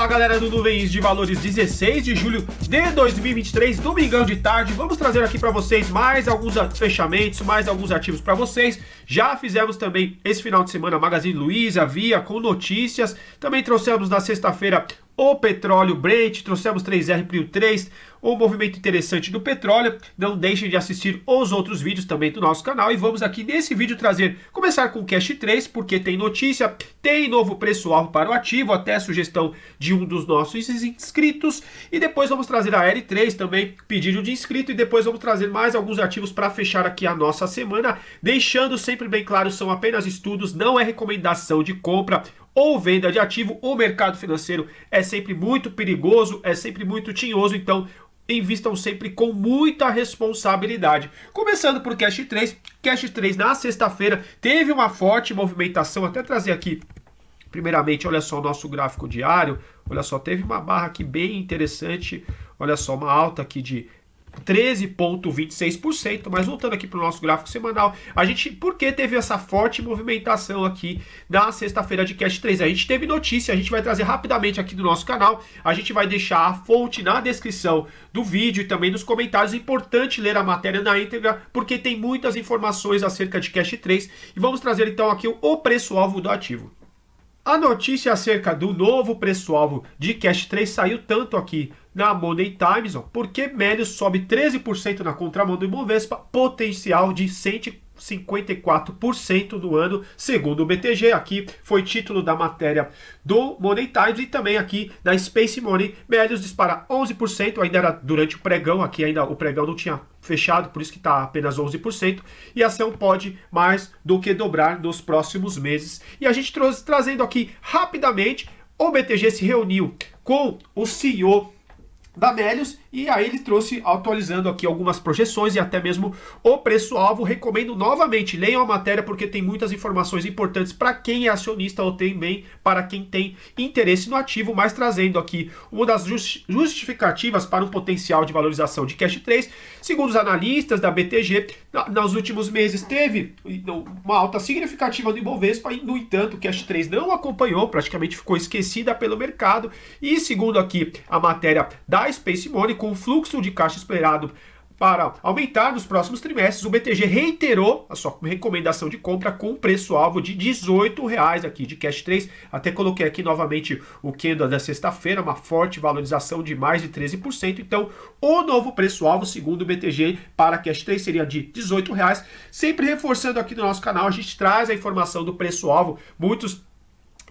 Fala galera do Nuvens de Valores, 16 de julho de 2023, domingão de tarde. Vamos trazer aqui para vocês mais alguns fechamentos, mais alguns ativos para vocês. Já fizemos também esse final de semana Magazine Luiza, Via, com notícias. Também trouxemos na sexta-feira o petróleo Brent, trouxemos 3R Prio 3, o movimento interessante do petróleo. Não deixem de assistir os outros vídeos também do nosso canal. E vamos aqui nesse vídeo começar com o Cash 3, porque tem notícia, tem novo preço-alvo para o ativo, até sugestão de um dos nossos inscritos. E depois vamos trazer a L3 também, pedido de inscrito. E depois vamos trazer mais alguns ativos para fechar aqui a nossa semana. Deixando sempre bem claro, são apenas estudos, não é recomendação de compra ou venda de ativo. O mercado financeiro é sempre muito perigoso, é sempre muito tinhoso, então invistam sempre com muita responsabilidade. Começando por Cash 3. Cash 3 na sexta-feira teve uma forte movimentação, até trazer aqui primeiramente, olha só o nosso gráfico diário, olha só, teve uma barra aqui bem interessante, olha só, uma alta aqui de 13,26%, mas voltando aqui para o nosso gráfico semanal, por que teve essa forte movimentação aqui na sexta-feira de Cash 3? A gente teve notícia, a gente vai trazer rapidamente aqui do nosso canal, a gente vai deixar a fonte na descrição do vídeo e também nos comentários. É importante ler a matéria na íntegra, porque tem muitas informações acerca de Cash 3, e vamos trazer então aqui o preço-alvo do ativo. A notícia acerca do novo preço-alvo de Cash 3 saiu tanto aqui na Money Times, porque Melius sobe 13% na contramão do Ibovespa, potencial de 154% no ano, segundo o BTG. Aqui foi título da matéria do Money Times. E também aqui na Space Money, Melius dispara 11%, ainda era durante o pregão, aqui ainda o pregão não tinha fechado, por isso que está apenas 11%, e a ação pode mais do que dobrar nos próximos meses. E a gente trazendo aqui rapidamente, o BTG se reuniu com o CEO da Melius, e aí ele trouxe, atualizando aqui algumas projeções e até mesmo o preço-alvo. Recomendo novamente, leiam a matéria, porque tem muitas informações importantes para quem é acionista ou também para quem tem interesse no ativo, mas trazendo aqui uma das justificativas para um potencial de valorização de Cash 3. Segundo os analistas da BTG, nos últimos meses teve uma alta significativa do Ibovespa, e no entanto, Cash 3 não acompanhou, praticamente ficou esquecida pelo mercado. E segundo aqui a matéria da Space Money, com o fluxo de caixa esperado para aumentar nos próximos trimestres, o BTG reiterou a sua recomendação de compra com um preço-alvo de R$18 aqui de Cash 3. Até coloquei aqui novamente o candle da sexta-feira, uma forte valorização de mais de 13%. Então, o novo preço-alvo, segundo o BTG, para Cash 3 seria de R$18. Sempre reforçando aqui no nosso canal, a gente traz a informação do preço-alvo. Muitos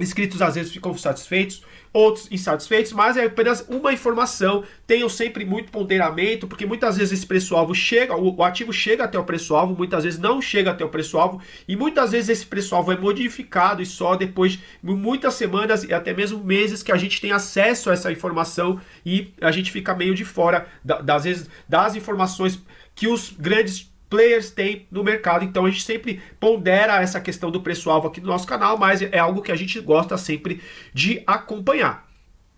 inscritos às vezes ficam satisfeitos, outros insatisfeitos, mas é apenas uma informação. Tenham sempre muito ponderamento, porque muitas vezes esse preço-alvo chega, o ativo chega até o preço-alvo, muitas vezes não chega até o preço-alvo, e muitas vezes esse preço-alvo é modificado, e só depois de muitas semanas e até mesmo meses que a gente tem acesso a essa informação, e a gente fica meio de fora das informações que os grandes players têm no mercado. Então a gente sempre pondera essa questão do preço-alvo aqui no nosso canal, mas é algo que a gente gosta sempre de acompanhar.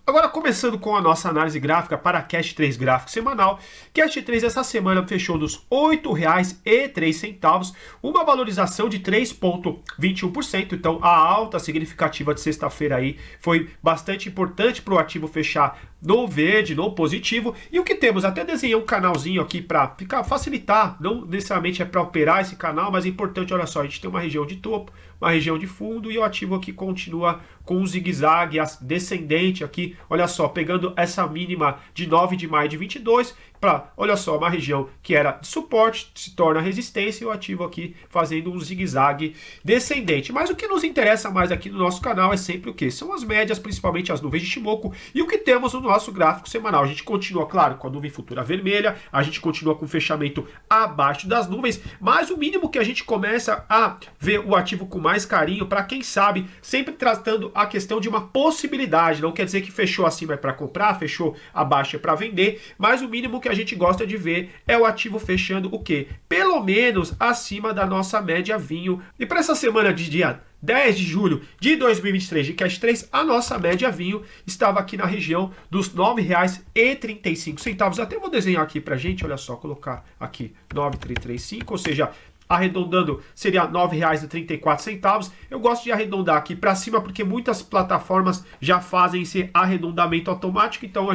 Agora, começando com a nossa análise gráfica para Cash 3 gráfico semanal. Cash 3 essa semana fechou nos R$ 8,03, uma valorização de 3,21%. Então a alta significativa de sexta-feira aí foi bastante importante para o ativo fechar no verde, no positivo. E o que temos? Até desenhei um canalzinho aqui para facilitar, não necessariamente é para operar esse canal, mas é importante. Olha só, a gente tem uma região de topo, uma região de fundo, e o ativo aqui continua com um zigue-zague descendente aqui, olha só, pegando essa mínima de 9 de maio de 22, para, olha só, uma região que era de suporte, se torna resistência, e o ativo aqui fazendo um zigue-zague descendente. Mas o que nos interessa mais aqui no nosso canal é sempre o que? São as médias, principalmente as nuvens de Shimoku, e o que temos no nosso gráfico semanal. A gente continua, claro, com a nuvem futura vermelha, a gente continua com o fechamento abaixo das nuvens, mas o mínimo que a gente começa a ver o ativo com mais carinho, para quem sabe, sempre tratando a questão de uma possibilidade. Não quer dizer que fechou acima é para comprar, fechou abaixo é para vender, mas o mínimo que a gente gosta de ver é o ativo fechando o quê? Pelo menos acima da nossa média vinho. E para essa semana de dia 10 de julho de 2023 de Cash 3, a nossa média vinho estava aqui na região dos R$ 9,35. Até vou desenhar aqui pra gente, olha só, colocar aqui 9,35, ou seja, arredondando, seria R$ 9,34. Eu gosto de arredondar aqui para cima porque muitas plataformas já fazem esse arredondamento automático. Então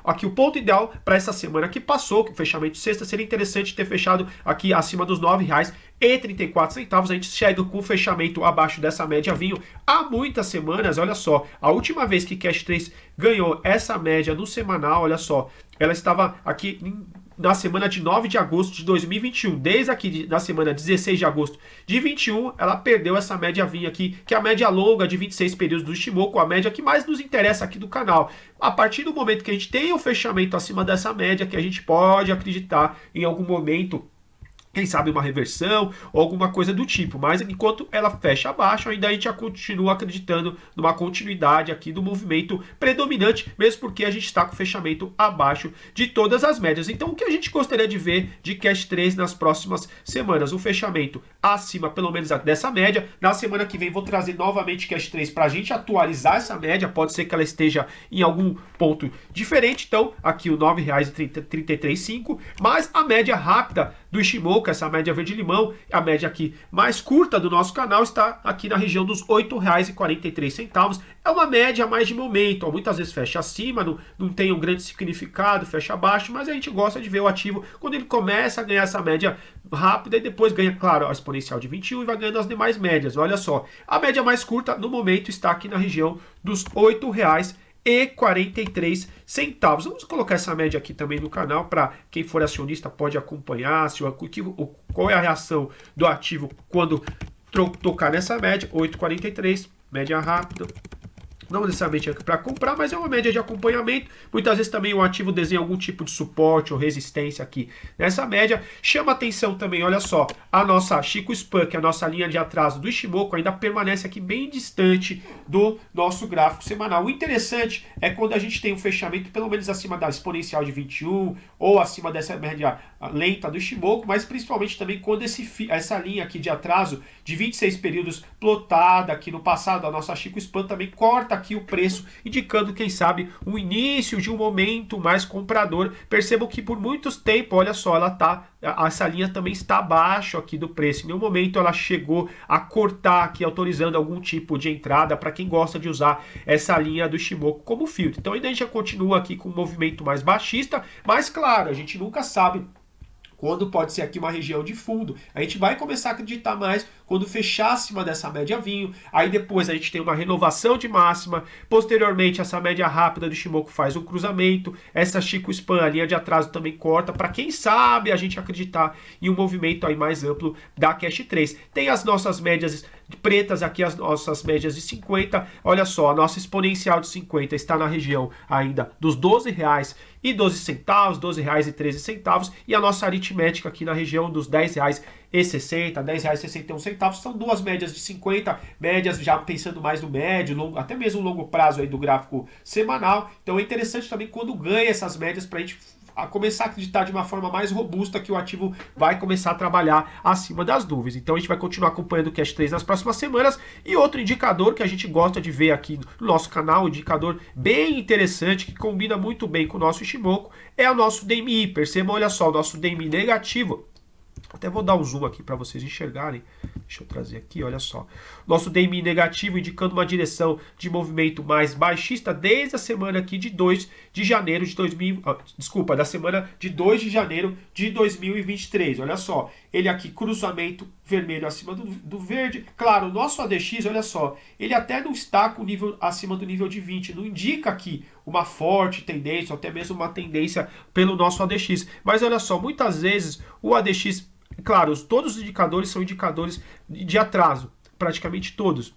aqui o ponto ideal para essa semana que passou, que o fechamento de sexta, seria interessante ter fechado aqui acima dos R$ 9,34. A gente chega com o fechamento abaixo dessa média vinho há muitas semanas. Olha só, a última vez que Cash 3 ganhou essa média no semanal, olha só, ela estava aqui na semana de 9 de agosto de 2021, desde aqui na semana 16 de agosto de 21, ela perdeu essa média vinha aqui, que é a média longa de 26 períodos do Ishimoku, a média que mais nos interessa aqui do canal. A partir do momento que a gente tem o fechamento acima dessa média, que a gente pode acreditar em algum momento, quem sabe uma reversão ou alguma coisa do tipo, mas enquanto ela fecha abaixo, ainda a gente já continua acreditando numa continuidade aqui do movimento predominante, mesmo porque a gente está com fechamento abaixo de todas as médias. Então o que a gente gostaria de ver de Cash 3 nas próximas semanas? O fechamento acima pelo menos dessa média. Na semana que vem vou trazer novamente Cash 3 para a gente atualizar essa média, pode ser que ela esteja em algum ponto diferente, então aqui o R$ 9,33,5, mas a média rápida do Ishimoku, essa média verde-limão, a média aqui mais curta do nosso canal, está aqui na região dos R$ 8,43. É uma média mais de momento, ó, muitas vezes fecha acima, não tem um grande significado, fecha abaixo, mas a gente gosta de ver o ativo quando ele começa a ganhar essa média rápida e depois ganha, claro, a exponencial de 21 e vai ganhando as demais médias. Olha só, a média mais curta no momento está aqui na região dos R$ 8,43. Vamos colocar essa média aqui também no canal para quem for acionista pode acompanhar qual é a reação do ativo quando tocar nessa média. 8,43, média rápida. Não necessariamente é para comprar, mas é uma média de acompanhamento. Muitas vezes também o ativo desenha algum tipo de suporte ou resistência aqui nessa média. Chama atenção também, olha só, a nossa Chico Span, que é a nossa linha de atraso do Ishimoku, ainda permanece aqui bem distante do nosso gráfico semanal. O interessante é quando a gente tem um fechamento pelo menos acima da exponencial de 21 ou acima dessa média lenta do Ishimoku, mas principalmente também quando essa linha aqui de atraso de 26 períodos plotada aqui no passado, a nossa Chico Span também corta aqui o preço, indicando, quem sabe, o início de um momento mais comprador. Percebam que por muito tempo, olha só, essa linha também está abaixo aqui do preço. Em nenhum momento ela chegou a cortar aqui, autorizando algum tipo de entrada para quem gosta de usar essa linha do Ishimoku como filtro. Então ainda a gente já continua aqui com um movimento mais baixista, mas claro, a gente nunca sabe quando pode ser aqui uma região de fundo. A gente vai começar a acreditar mais quando fechar acima dessa média vinho. Aí depois a gente tem uma renovação de máxima. Posteriormente, essa média rápida do Ishimoku faz um cruzamento. Essa Chico Span, a linha de atraso, também corta. Para quem sabe a gente acreditar em um movimento aí mais amplo da Cash 3. Tem as nossas médias pretas aqui, as nossas médias de 50. Olha só, a nossa exponencial de 50 está na região ainda dos R$12,12, R$12,13, e a nossa aritmética aqui na região dos R$10,60, R$10,61. São duas médias de 50, médias já pensando mais no médio, longo, até mesmo longo prazo aí do gráfico semanal. Então é interessante também quando ganha essas médias para a gente começar a acreditar de uma forma mais robusta que o ativo vai começar a trabalhar acima das nuvens. Então a gente vai continuar acompanhando o Cash 3 nas próximas semanas. E outro indicador que a gente gosta de ver aqui no nosso canal, um indicador bem interessante, que combina muito bem com o nosso Ishimoku, é o nosso DMI. Percebam, olha só, o nosso DMI negativo. Até vou dar um zoom aqui para vocês enxergarem. Deixa eu trazer aqui, olha só. Nosso DMI negativo indicando uma direção de movimento mais baixista desde a semana aqui de 2 de janeiro de 2000, da semana de 2 de janeiro de 2023. Olha só, ele aqui cruzamento vermelho acima do verde. Claro, o nosso ADX, olha só, ele até não está com nível acima do nível de 20, não indica aqui uma forte tendência, ou até mesmo uma tendência pelo nosso ADX. Mas olha só, muitas vezes o ADX, claro, todos os indicadores são indicadores de atraso, praticamente todos.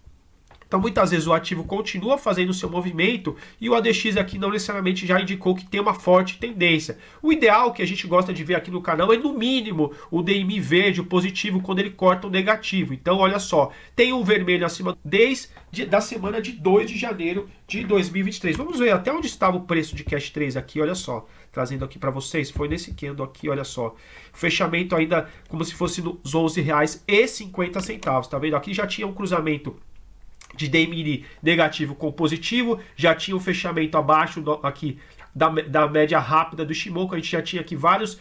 Então, muitas vezes o ativo continua fazendo o seu movimento e o ADX aqui não necessariamente já indicou que tem uma forte tendência. O ideal que a gente gosta de ver aqui no canal é, no mínimo, o DMI verde, o positivo, quando ele corta o negativo. Então, olha só, tem um vermelho acima desde da semana de 2 de janeiro de 2023. Vamos ver até onde estava o preço de Cash 3 aqui, olha só. Trazendo aqui para vocês, foi nesse candle aqui, olha só. Fechamento ainda como se fosse nos R$11,50, tá vendo? Aqui já tinha um cruzamento de DMI negativo com positivo, já tinha um fechamento abaixo aqui da média rápida do Ishimoku. A gente já tinha aqui vários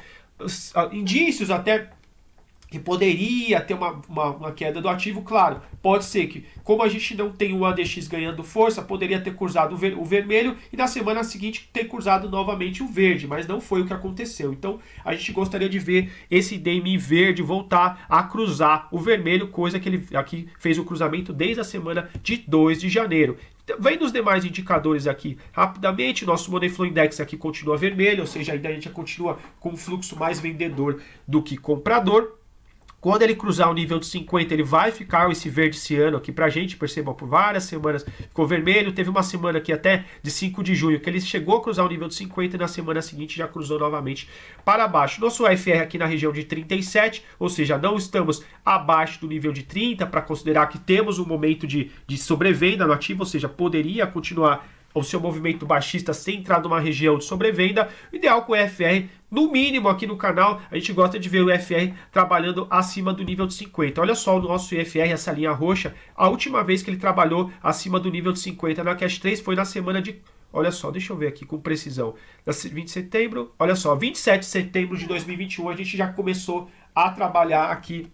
indícios até que poderia ter uma queda do ativo, claro, pode ser que, como a gente não tem o ADX ganhando força, poderia ter cruzado o vermelho e na semana seguinte ter cruzado novamente o verde, mas não foi o que aconteceu. Então a gente gostaria de ver esse DMI verde voltar a cruzar o vermelho, coisa que ele aqui fez o cruzamento desde a semana de 2 de janeiro. Vendo os demais indicadores aqui rapidamente, nosso Money Flow Index aqui continua vermelho, ou seja, ainda a gente continua com um fluxo mais vendedor do que comprador. Quando ele cruzar o nível de 50, ele vai ficar esse verde esse ano aqui pra gente, percebam, por várias semanas ficou vermelho. Teve uma semana aqui até de 5 de junho que ele chegou a cruzar o nível de 50 e na semana seguinte já cruzou novamente para baixo. Nosso FR aqui na região de 37, ou seja, não estamos abaixo do nível de 30 para considerar que temos um momento de sobrevenda no ativo, ou seja, poderia continuar o seu movimento baixista sem entrar numa região de sobrevenda. O ideal com o EFR, no mínimo aqui no canal, a gente gosta de ver o EFR trabalhando acima do nível de 50. Olha só o nosso EFR, essa linha roxa, a última vez que ele trabalhou acima do nível de 50 na Cash 3 foi na semana de... Olha só, deixa eu ver aqui com precisão. 20 de setembro, olha só, 27 de setembro de 2021 a gente já começou a trabalhar aqui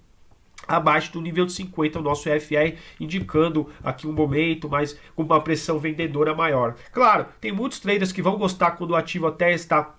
abaixo do nível de 50, o nosso EFR, indicando aqui um momento mais com uma pressão vendedora maior. Claro, tem muitos traders que vão gostar quando o ativo até está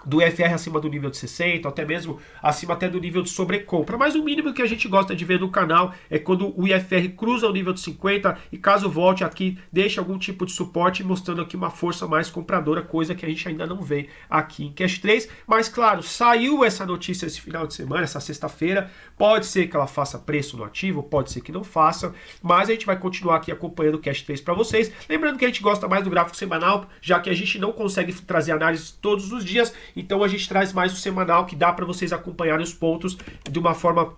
do EFR acima do nível de 60, até mesmo acima até do nível de sobrecompra. Mas o mínimo que a gente gosta de ver no canal é quando o IFR cruza o nível de 50 e caso volte aqui, deixa algum tipo de suporte, mostrando aqui uma força mais compradora, coisa que a gente ainda não vê aqui em Cash 3. Mas claro, saiu essa notícia esse final de semana, essa sexta-feira, pode ser que ela faça preço no ativo, pode ser que não faça, mas a gente vai continuar aqui acompanhando o Cash 3 para vocês. Lembrando que a gente gosta mais do gráfico semanal, já que a gente não consegue trazer análise todos os dias, então a gente traz mais o semanal, que dá para vocês acompanharem os pontos de uma forma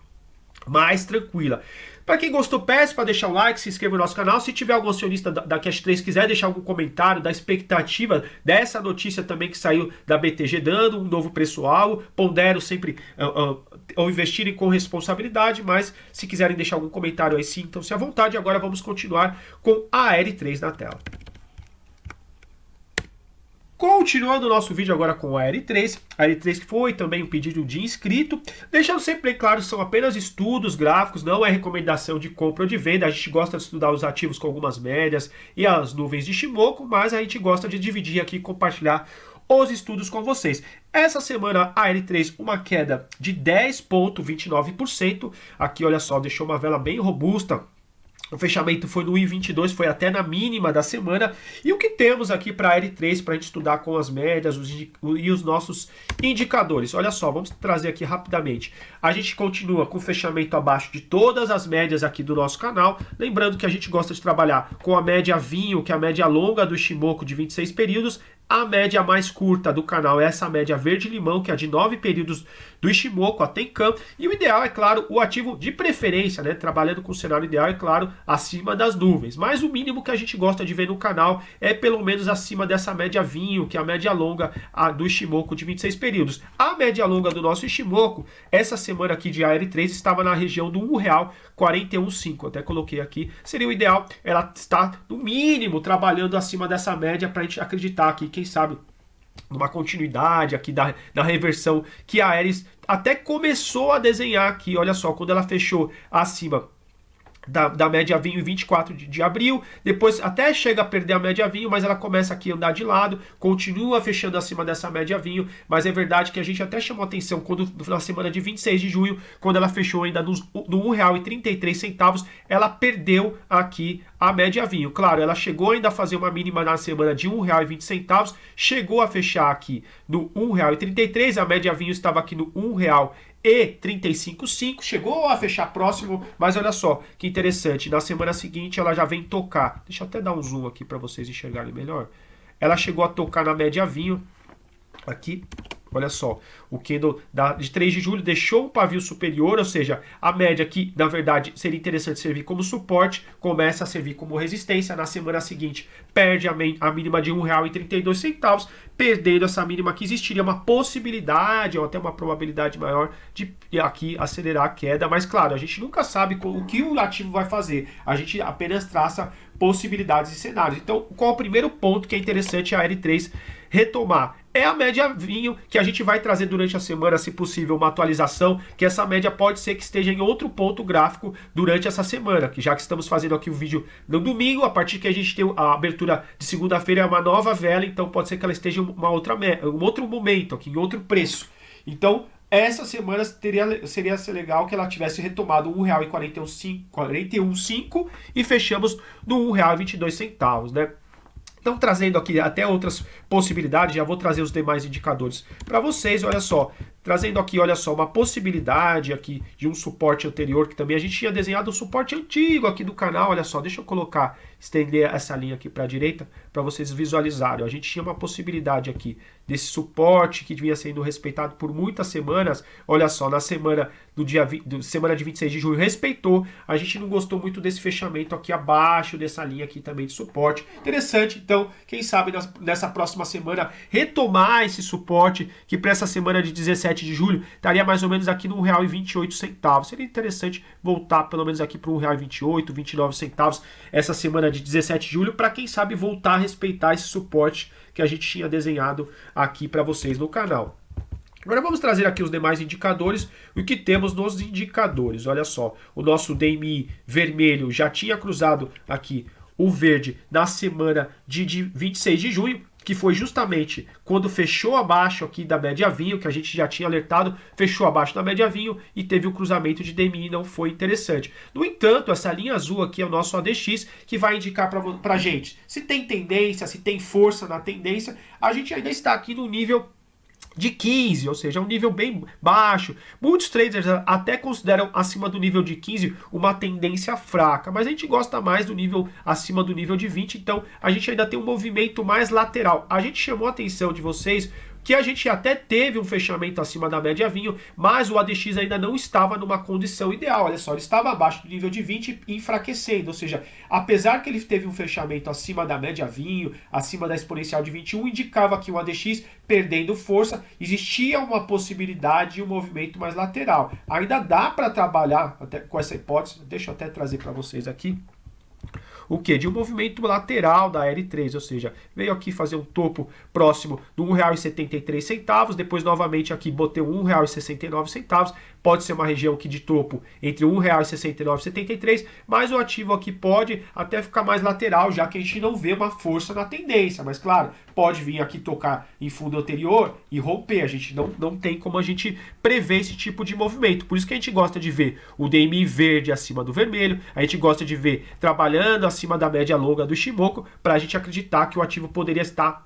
mais tranquila. Para quem gostou, peço para deixar o like, se inscreva no nosso canal. Se tiver algum acionista da Cash 3 quiser deixar algum comentário da expectativa dessa notícia também que saiu da BTG, dando um novo preço-alvo, pondero sempre ao investirem com responsabilidade, mas se quiserem deixar algum comentário aí, sintam-se à vontade. Agora vamos continuar com a AR3 na tela. Continuando o nosso vídeo agora com a AR3, a AR3 que foi também um pedido de inscrito, deixando sempre bem claro, são apenas estudos gráficos, não é recomendação de compra ou de venda. A gente gosta de estudar os ativos com algumas médias e as nuvens de Ichimoku, mas a gente gosta de dividir aqui e compartilhar os estudos com vocês. Essa semana a AR3 uma queda de 10,29%, aqui olha só, deixou uma vela bem robusta. O fechamento foi no 1,22, foi até na mínima da semana. E o que temos aqui para a L3 para a gente estudar com as médias e os nossos indicadores? Olha só, vamos trazer aqui rapidamente. A gente continua com o fechamento abaixo de todas as médias aqui do nosso canal. Lembrando que a gente gosta de trabalhar com a média vinho, que é a média longa do Ichimoku de 26 períodos. A média mais curta do canal é essa média verde-limão, que é de 9 períodos do Ichimoku, a Tenkan. E o ideal é, claro, o ativo de preferência, né? Trabalhando com o cenário ideal, é claro, acima das nuvens. Mas o mínimo que a gente gosta de ver no canal é pelo menos acima dessa média vinho, que é a média longa do Ichimoku de 26 períodos. A média longa do nosso Ichimoku, essa semana aqui de AR3, estava na região do R$1,41,5. Até coloquei aqui. Seria o ideal, ela está no mínimo trabalhando acima dessa média para a gente acreditar aqui, quem sabe, numa continuidade aqui da reversão que a Ares até começou a desenhar aqui. Olha só, quando ela fechou acima da média vinho em 24 de abril, depois até chega a perder a média vinho, mas ela começa aqui a andar de lado, continua fechando acima dessa média vinho, mas é verdade que a gente até chamou atenção quando na semana de 26 de junho, quando ela fechou ainda no R$1,33, ela perdeu aqui a média vinho. Claro, ela chegou ainda a fazer uma mínima na semana de R$1,20, chegou a fechar aqui no R$1,33, a média vinho estava aqui no R$1,35,5, chegou a fechar próximo, mas olha só que interessante, na semana seguinte ela já vem tocar, deixa eu até dar um zoom aqui para vocês enxergarem melhor, ela chegou a tocar na média vinho, aqui, olha só, o candle de 3 de julho deixou um pavio superior, ou seja, a média que, na verdade, seria interessante servir como suporte, começa a servir como resistência. Na semana seguinte, perde a mínima de R$1,32, perdendo essa mínima que existiria uma possibilidade, ou até uma probabilidade maior, de aqui acelerar a queda. Mas, claro, a gente nunca sabe o que o ativo vai fazer, a gente apenas traça possibilidades e cenários. Então, qual é o primeiro ponto que é interessante a L3 retomar? é a média vinho, que a gente vai trazer durante a semana, se possível, uma atualização, que essa média pode ser que esteja em outro ponto gráfico durante essa semana, que já que estamos fazendo aqui o vídeo no domingo, a partir que a gente tem a abertura de segunda-feira é uma nova vela, então pode ser que ela esteja em um outro momento aqui, em outro preço. Então, essa semana seria legal que ela tivesse retomado R$ 1,41,5 e fechamos no R$ 1,22, né? Então, trazendo aqui até outras possibilidades, já vou trazer os demais indicadores para vocês, olha só. Trazendo aqui, olha só, uma possibilidade aqui de um suporte anterior, que também a gente tinha desenhado um suporte antigo aqui do canal, olha só, deixa eu colocar, estender essa linha aqui para a direita, para vocês visualizarem. A gente tinha uma possibilidade aqui desse suporte que vinha sendo respeitado por muitas semanas, olha só, na semana semana de 26 de junho respeitou, a gente não gostou muito desse fechamento aqui abaixo dessa linha aqui também de suporte. Interessante, então, quem sabe nessa próxima semana retomar esse suporte, que para essa semana de 17 de julho estaria mais ou menos aqui no R$ 1,28. Seria interessante voltar pelo menos aqui para o R$ 1,28, R$ 1,29 essa semana de 17 de julho, para quem sabe voltar a respeitar esse suporte que a gente tinha desenhado aqui para vocês no canal. Agora vamos trazer aqui os demais indicadores, o que temos nos indicadores. Olha só, o nosso DMI vermelho já tinha cruzado aqui o verde na semana de 26 de junho, que foi justamente quando fechou abaixo aqui da média vinho, que a gente já tinha alertado, fechou abaixo da média vinho e teve o cruzamento de DMI, não foi interessante. No entanto, essa linha azul aqui é o nosso ADX, que vai indicar para a gente se tem tendência, se tem força na tendência. A gente ainda está aqui no nível de 15, ou seja, um nível bem baixo. Muitos traders até consideram acima do nível de 15 uma tendência fraca, mas a gente gosta mais do nível acima do nível de 20, então a gente ainda tem um movimento mais lateral. A gente chamou a atenção de vocês que a gente até teve um fechamento acima da média vinho, mas o ADX ainda não estava numa condição ideal. Olha só, ele estava abaixo do nível de 20 e enfraquecendo, ou seja, apesar que ele teve um fechamento acima da média vinho, acima da exponencial de 21, indicava que o ADX perdendo força, existia uma possibilidade de um movimento mais lateral. Ainda dá para trabalhar até com essa hipótese, deixa eu até trazer para vocês aqui. O que? De um movimento lateral da R3, ou seja, veio aqui fazer um topo próximo do R$ 1,73, depois novamente aqui botei o R$ 1,69, pode ser uma região aqui de topo entre R$ 1,69 e 73, mas o ativo aqui pode até ficar mais lateral, já que a gente não vê uma força na tendência, mas claro, pode vir aqui tocar em fundo anterior e romper, a gente não tem como a gente prever esse tipo de movimento, por isso que a gente gosta de ver o DMI verde acima do vermelho, a gente gosta de ver trabalhando acima da média longa do Ichimoku, para a gente acreditar que o ativo poderia estar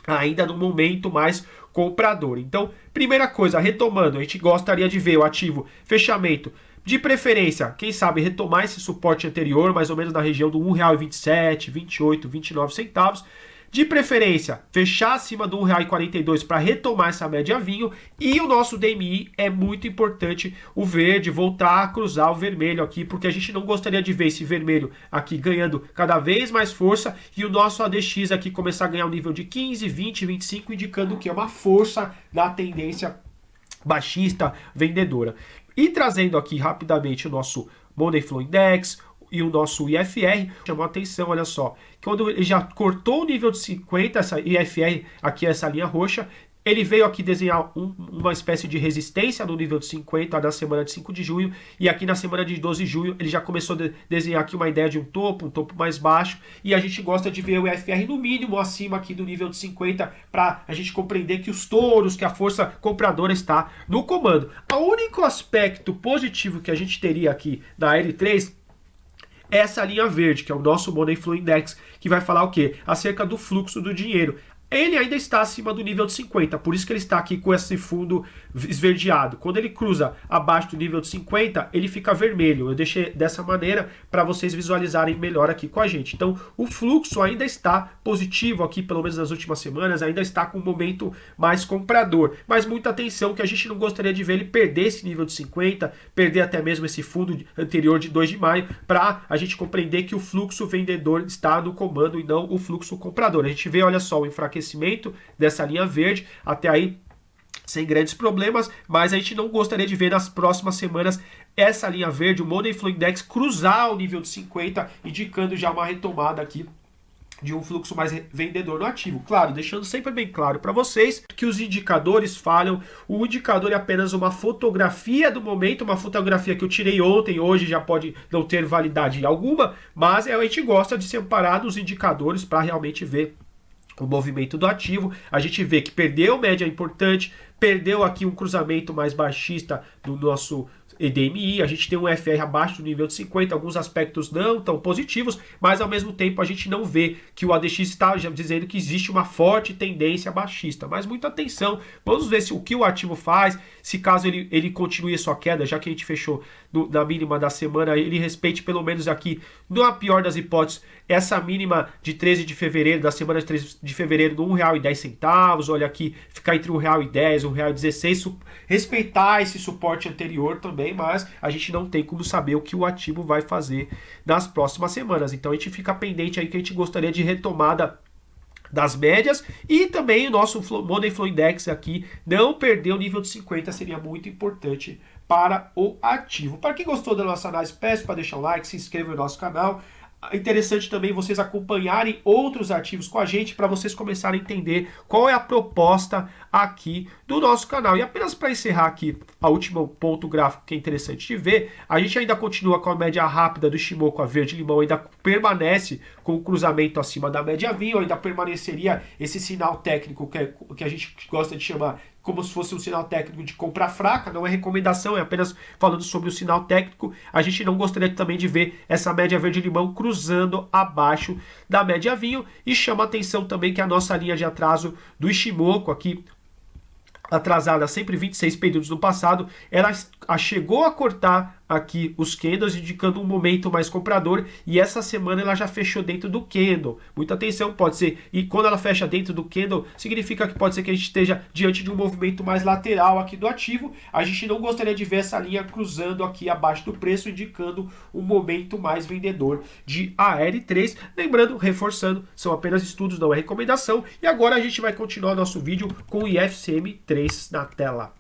ainda no momento mais comprador. Então, primeira coisa, retomando, a gente gostaria de ver o ativo fechamento, de preferência, quem sabe retomar esse suporte anterior, mais ou menos na região do R$ 1,27, 28, 29 centavos. De preferência, fechar acima do R$ 1,42 para retomar essa média vinho. E o nosso DMI é muito importante, o verde, voltar a cruzar o vermelho aqui, porque a gente não gostaria de ver esse vermelho aqui ganhando cada vez mais força e o nosso ADX aqui começar a ganhar um nível de 15, 20, 25, indicando que é uma força na tendência baixista vendedora. E trazendo aqui rapidamente o nosso Money Flow Index e o nosso IFR, chamou a atenção, olha só, quando ele já cortou o nível de 50, essa IFR, aqui essa linha roxa, ele veio aqui desenhar uma espécie de resistência no nível de 50 na semana de 5 de junho, e aqui na semana de 12 de junho ele já começou a desenhar aqui uma ideia de um topo mais baixo, e a gente gosta de ver o IFR no mínimo acima aqui do nível de 50, para a gente compreender que os touros, que a força compradora está no comando. O único aspecto positivo que a gente teria aqui na L3 é essa linha verde, que é o nosso Money Flow Index, que vai falar o quê? Acerca do fluxo do dinheiro. Ele ainda está acima do nível de 50, por isso que ele está aqui com esse fundo esverdeado. Quando ele cruza abaixo do nível de 50, ele fica vermelho. Eu deixei dessa maneira para vocês visualizarem melhor aqui com a gente. Então, o fluxo ainda está positivo aqui, pelo menos nas últimas semanas, ainda está com um momento mais comprador. Mas muita atenção que a gente não gostaria de ver ele perder esse nível de 50, perder até mesmo esse fundo anterior de 2 de maio, para a gente compreender que o fluxo vendedor está no comando e não o fluxo comprador. A gente vê, olha só, o enfraquecimento dessa linha verde, até aí sem grandes problemas, mas a gente não gostaria de ver nas próximas semanas essa linha verde, o Money Flow Index, cruzar o nível de 50, indicando já uma retomada aqui de um fluxo mais vendedor no ativo. Claro, deixando sempre bem claro para vocês que os indicadores falham. O indicador é apenas uma fotografia do momento, uma fotografia que eu tirei ontem, hoje já pode não ter validade alguma, mas a gente gosta de separar dos indicadores para realmente ver o movimento do ativo. A gente vê que perdeu média importante, perdeu aqui um cruzamento mais baixista do nosso EDMI, a gente tem um FR abaixo do nível de 50, alguns aspectos não tão positivos, mas ao mesmo tempo a gente não vê que o ADX está dizendo que existe uma forte tendência baixista. Mas muita atenção, vamos ver o que o ativo faz, se caso ele continue a sua queda, já que a gente fechou na mínima da semana, ele respeite pelo menos aqui, na pior das hipóteses, essa mínima de 13 de fevereiro, da semana de 13 de fevereiro, no R$1,10, olha aqui, ficar entre R$1,10 e R$1,16, respeitar esse suporte anterior também, mas a gente não tem como saber o que o ativo vai fazer nas próximas semanas. Então a gente fica pendente aí que a gente gostaria de retomada das médias e também o nosso Money Flow Index aqui não perder o nível de 50 seria muito importante para o ativo. Para quem gostou da nossa análise, peço para deixar um like, se inscreva no nosso canal. É interessante também vocês acompanharem outros ativos com a gente para vocês começarem a entender qual é a proposta aqui do nosso canal. E apenas para encerrar aqui, a último ponto gráfico que é interessante de ver, a gente ainda continua com a média rápida do Shimoku, a verde-limão ainda permanece com o cruzamento acima da média vinho, ainda permaneceria esse sinal técnico que a gente gosta de chamar como se fosse um sinal técnico de compra fraca, não é recomendação, é apenas falando sobre o sinal técnico. A gente não gostaria também de ver essa média verde-limão cruzando abaixo da média vinho, e chama atenção também que a nossa linha de atraso do Ishimoku aqui, atrasada sempre 26 períodos no passado, ela chegou a cortar aqui os candles, indicando um momento mais comprador, e essa semana ela já fechou dentro do candle. Muita atenção, pode ser, e quando ela fecha dentro do candle, significa que pode ser que a gente esteja diante de um movimento mais lateral aqui do ativo. A gente não gostaria de ver essa linha cruzando aqui abaixo do preço, indicando um momento mais vendedor de AR3. Lembrando, reforçando, são apenas estudos, não é recomendação. E agora a gente vai continuar nosso vídeo com o IFCM3 na tela.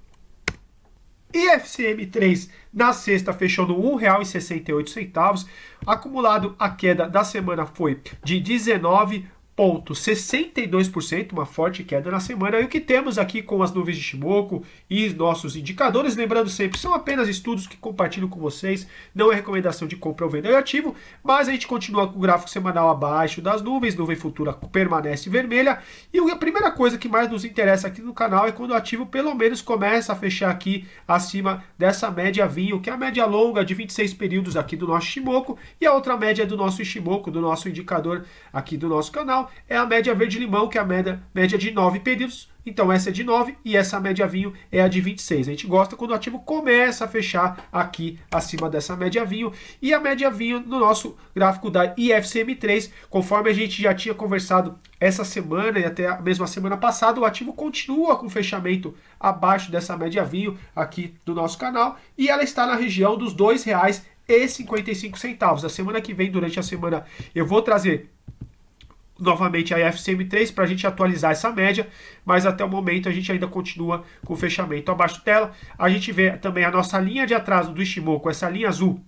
IFCM3 na sexta fechou no R$1,68. Acumulado, a queda da semana foi de 19,62%, uma forte queda na semana. E o que temos aqui com as nuvens de Shimoku e nossos indicadores, lembrando sempre, são apenas estudos que compartilho com vocês, não é recomendação de compra ou venda de ativo, mas a gente continua com o gráfico semanal abaixo das nuvens, nuvem futura permanece vermelha, e a primeira coisa que mais nos interessa aqui no canal é quando o ativo pelo menos começa a fechar aqui acima dessa média vinho, que é a média longa de 26 períodos aqui do nosso Shimoku, e a outra média do nosso Shimoku, do nosso indicador aqui do nosso canal, é a média verde-limão, que é a média de 9 períodos. Então essa é de 9 e essa média vinho é a de 26. A gente gosta quando o ativo começa a fechar aqui acima dessa média vinho. E a média vinho no nosso gráfico da IFCM3, conforme a gente já tinha conversado essa semana e até a mesma semana passada, o ativo continua com fechamento abaixo dessa média vinho aqui do nosso canal. E ela está na região dos R$2,55. A semana que vem, durante a semana, eu vou trazer novamente a IFCM3 para a gente atualizar essa média, mas até o momento a gente ainda continua com o fechamento abaixo dela. A gente vê também a nossa linha de atraso do Ishimoku, essa linha azul,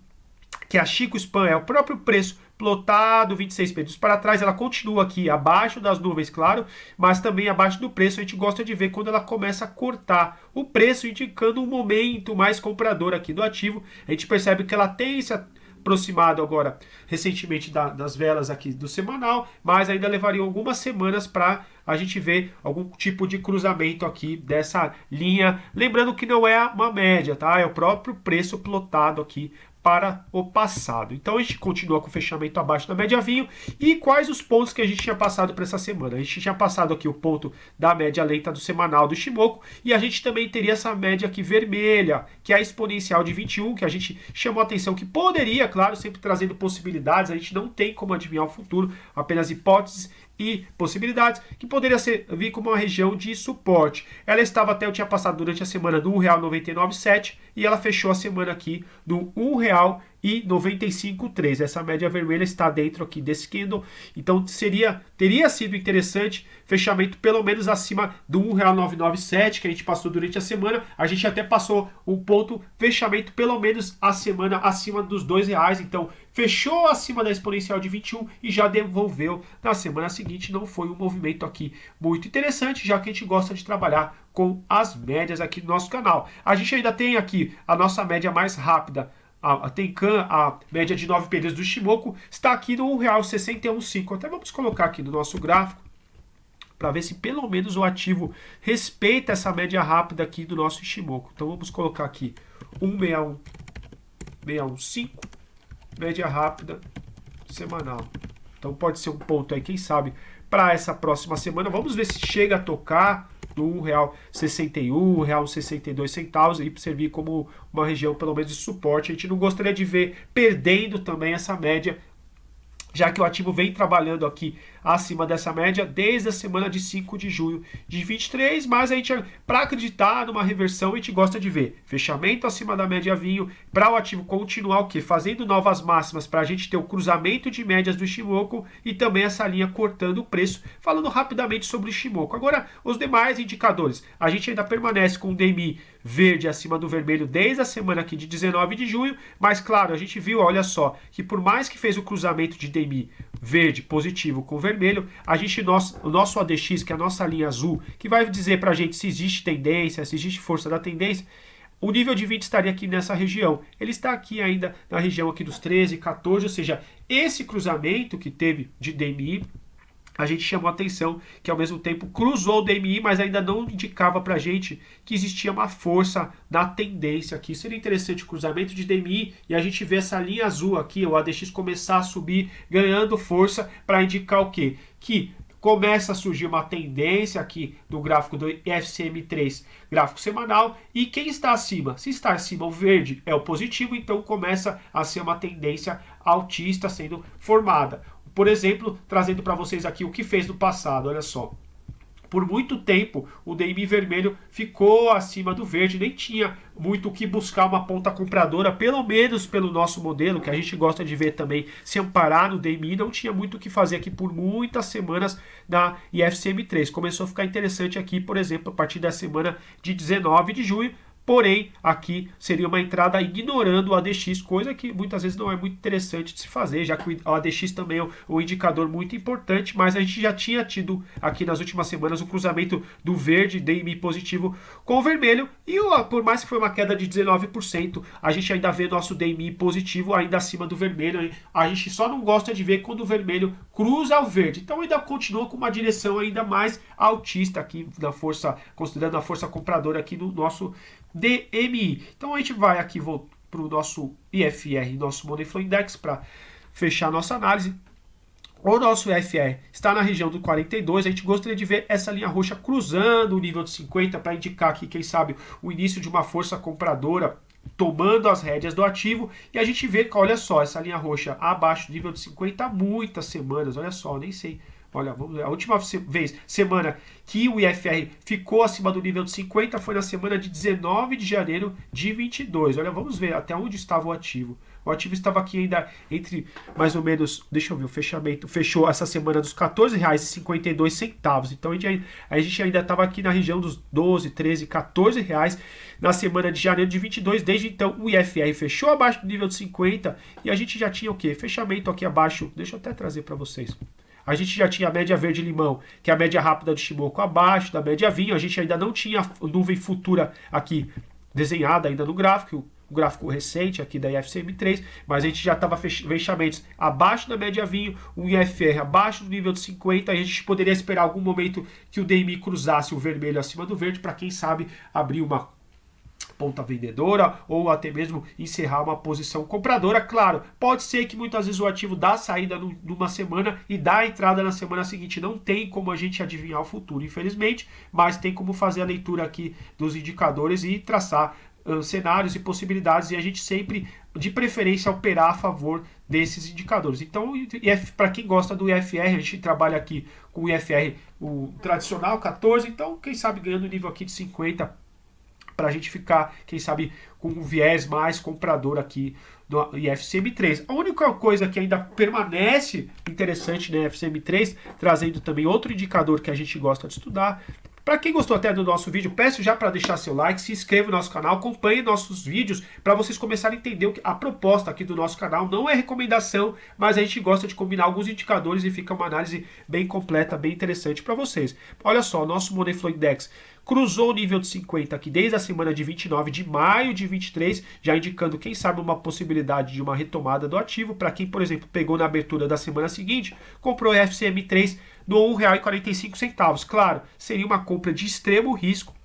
que é a Chico Span, é o próprio preço plotado 26 períodos para trás, ela continua aqui abaixo das nuvens, claro, mas também abaixo do preço. A gente gosta de ver quando ela começa a cortar o preço, indicando um momento mais comprador aqui do ativo. A gente percebe que ela tem esse aproximado agora recentemente das velas aqui do semanal, mas ainda levaria algumas semanas para a gente ver algum tipo de cruzamento aqui dessa linha, lembrando que não é uma média, tá? É o próprio preço plotado aqui para o passado. Então a gente continua com o fechamento abaixo da média vinho. E quais os pontos que a gente tinha passado para essa semana? A gente tinha passado aqui o ponto da média lenta do semanal do Ishimoku, e a gente também teria essa média aqui vermelha, que é a exponencial de 21, que a gente chamou a atenção que poderia, claro, sempre trazendo possibilidades, a gente não tem como adivinhar o futuro, apenas hipóteses e possibilidades, que poderia vir como uma região de suporte. Ela estava até, eu tinha passado durante a semana do R$1,997 e ela fechou a semana aqui do R$1,9 e 95,3. Essa média vermelha está dentro aqui desse candle, então teria sido interessante fechamento pelo menos acima do R$1,997 que a gente passou durante a semana. A gente até passou o ponto fechamento pelo menos a semana acima dos R$2, então fechou acima da exponencial de 21 e já devolveu na semana seguinte. Não foi um movimento aqui muito interessante, já que a gente gosta de trabalhar com as médias aqui do nosso canal. A gente ainda tem aqui a nossa média mais rápida, a Tenkan, a média de 9 períodos do Shimoku, está aqui no R$1,61,5. Até vamos colocar aqui no nosso gráfico, para ver se pelo menos o ativo respeita essa média rápida aqui do nosso Shimoku. Então vamos colocar aqui 1,615, média rápida semanal. Então pode ser um ponto aí, quem sabe, para essa próxima semana. Vamos ver se chega a tocar no R$1,61, R$1,62 e servir como uma região pelo menos de suporte. A gente não gostaria de ver perdendo também essa média, já que o ativo vem trabalhando aqui acima dessa média desde a semana de 5 de junho de 23, mas a gente, para acreditar numa reversão, a gente gosta de ver fechamento acima da média vinho, para o ativo continuar o quê? Fazendo novas máximas, para a gente ter o cruzamento de médias do Shimoku e também essa linha cortando o preço. Falando rapidamente sobre o Shimoku. Agora, os demais indicadores, a gente ainda permanece com o DMI verde acima do vermelho desde a semana aqui de 19 de junho, mas claro, a gente viu, olha só, que por mais que fez o cruzamento de DMI verde positivo com vermelho, o nosso ADX, que é a nossa linha azul, que vai dizer para a gente se existe tendência, se existe força da tendência, o nível de 20 estaria aqui nessa região. Ele está aqui ainda na região aqui dos 13, 14, ou seja, esse cruzamento que teve de DMI, a gente chamou a atenção que ao mesmo tempo cruzou o DMI, mas ainda não indicava para a gente que existia uma força na tendência aqui. Seria interessante o cruzamento de DMI e a gente ver essa linha azul aqui, o ADX começar a subir, ganhando força para indicar o quê? Que começa a surgir uma tendência aqui no gráfico do FCM3, gráfico semanal, e quem está acima? Se está acima o verde é o positivo, então começa a ser uma tendência altista sendo formada. Por exemplo, trazendo para vocês aqui o que fez no passado, olha só. Por muito tempo, o DMI vermelho ficou acima do verde, nem tinha muito o que buscar uma ponta compradora, pelo menos pelo nosso modelo, que a gente gosta de ver também, se amparar no DMI, não tinha muito o que fazer aqui por muitas semanas na IFCM3. Começou a ficar interessante aqui, por exemplo, a partir da semana de 19 de junho, porém, aqui seria uma entrada ignorando o ADX, coisa que muitas vezes não é muito interessante de se fazer, já que o ADX também é um indicador muito importante, mas a gente já tinha tido aqui nas últimas semanas o cruzamento do verde, DMI positivo com o vermelho, e por mais que foi uma queda de 19%, a gente ainda vê nosso DMI positivo ainda acima do vermelho. A gente só não gosta de ver quando o vermelho cruza o verde, então ainda continua com uma direção ainda mais altista aqui na força, considerando a força compradora aqui no nosso DMI. Então a gente vai aqui para o nosso IFR, nosso Money Flow Index, para fechar a nossa análise. O nosso IFR está na região do 42, a gente gostaria de ver essa linha roxa cruzando o nível de 50 para indicar aqui, quem sabe, o início de uma força compradora tomando as rédeas do ativo, e a gente vê que, olha só, essa linha roxa abaixo do nível de 50 há muitas semanas, olha só, nem sei. Olha, vamos ver. A última semana que o IFR ficou acima do nível de 50 foi na semana de 19 de janeiro de 22. Olha, vamos ver até onde estava o ativo. O ativo estava aqui ainda entre mais ou menos, deixa eu ver, o fechamento fechou essa semana dos R$14,52. Então a gente ainda estava aqui na região dos 12, 13, 14 reais na semana de janeiro de 22. Desde então o IFR fechou abaixo do nível de 50 e a gente já tinha o quê? Fechamento aqui abaixo. Deixa eu até trazer para vocês. A gente já tinha a média verde-limão, que é a média rápida do Shimoku, abaixo da média vinho. A gente ainda não tinha nuvem futura aqui desenhada ainda no gráfico, o gráfico recente aqui da IFCM3, mas a gente já estava fechamentos abaixo da média vinho, um IFR abaixo do nível de 50, a gente poderia esperar algum momento que o DMI cruzasse o vermelho acima do verde, para quem sabe abrir uma ponta vendedora ou até mesmo encerrar uma posição compradora. Claro, pode ser que muitas vezes o ativo dá a saída numa semana e dá a entrada na semana seguinte. Não tem como a gente adivinhar o futuro, infelizmente, mas tem como fazer a leitura aqui dos indicadores e traçar cenários e possibilidades, e a gente sempre, de preferência, operar a favor desses indicadores. Então, para quem gosta do IFR, a gente trabalha aqui com o IFR, o tradicional, 14, então quem sabe ganhando o nível aqui de 50, para a gente ficar, quem sabe, com um viés mais comprador aqui no IFCM3. A única coisa que ainda permanece interessante no IFCM3, trazendo também outro indicador que a gente gosta de estudar. Para quem gostou até do nosso vídeo, peço já para deixar seu like, se inscreva no nosso canal, acompanhe nossos vídeos para vocês começarem a entender a proposta aqui do nosso canal. Não é recomendação, mas a gente gosta de combinar alguns indicadores e fica uma análise bem completa, bem interessante para vocês. Olha só, o nosso Money Flow Index cruzou o nível de 50 aqui desde a semana de 29 de maio de 23, já indicando, quem sabe, uma possibilidade de uma retomada do ativo. Para quem, por exemplo, pegou na abertura da semana seguinte, comprou o FCM3 no R$ 1,45. Claro, seria uma compra de extremo risco,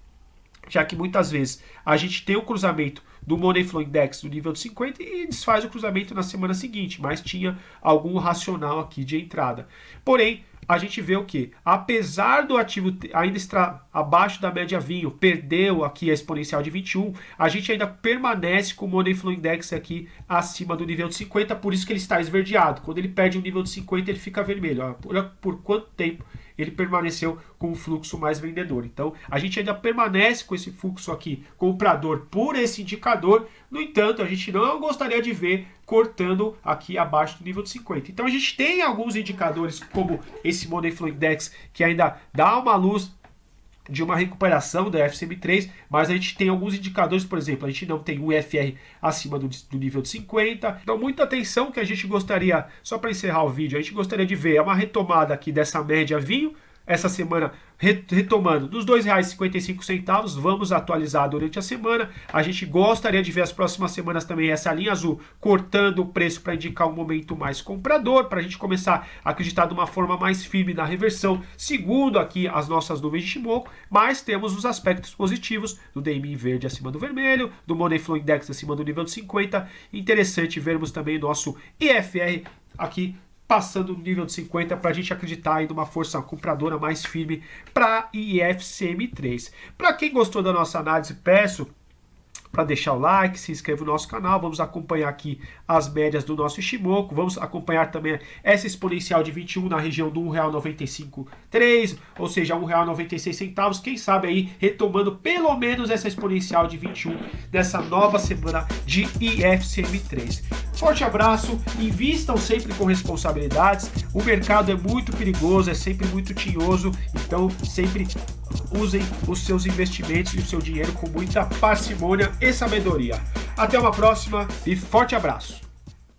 já que muitas vezes a gente tem o cruzamento do Money Flow Index no nível de 50 e desfaz o cruzamento na semana seguinte, mas tinha algum racional aqui de entrada. Porém, a gente vê o que? Apesar do ativo ainda estar abaixo da média vinho, perdeu aqui a exponencial de 21, a gente ainda permanece com o Money Flow Index aqui acima do nível de 50, por isso que ele está esverdeado. Quando ele perde o nível de 50, ele fica vermelho. Olha por quanto tempo ele permaneceu com um fluxo mais vendedor. Então, a gente ainda permanece com esse fluxo aqui comprador por esse indicador. No entanto, a gente não gostaria de ver cortando aqui abaixo do nível de 50. Então, a gente tem alguns indicadores, como esse Money Flow Index, que ainda dá uma luz de uma recuperação da FCM3, mas a gente tem alguns indicadores, por exemplo, a gente não tem um IFR acima do nível de 50. Então, muita atenção, que a gente gostaria, só para encerrar o vídeo, a gente gostaria de ver uma retomada aqui dessa média vinho, essa semana retomando dos R$ 2,55, vamos atualizar durante a semana. A gente gostaria de ver as próximas semanas também essa linha azul cortando o preço para indicar um momento mais comprador, para a gente começar a acreditar de uma forma mais firme na reversão, segundo aqui as nossas nuvens de Shimoku, mas temos os aspectos positivos do DMI verde acima do vermelho, do Money Flow Index acima do nível de 50. Interessante vermos também nosso IFR aqui passando no nível de 50 para a gente acreditar em uma força compradora mais firme para IFCM3. Para quem gostou da nossa análise, peço para deixar o like, se inscreva no nosso canal, vamos acompanhar aqui as médias do nosso Shimoku, vamos acompanhar também essa exponencial de 21 na região do R$ 1,953, ou seja, R$ 1,96, quem sabe aí retomando pelo menos essa exponencial de 21 dessa nova semana de IFCM3. Forte abraço, invistam sempre com responsabilidades, o mercado é muito perigoso, é sempre muito tinhoso, então sempre usem os seus investimentos e o seu dinheiro com muita parcimônia e sabedoria. Até uma próxima e forte abraço!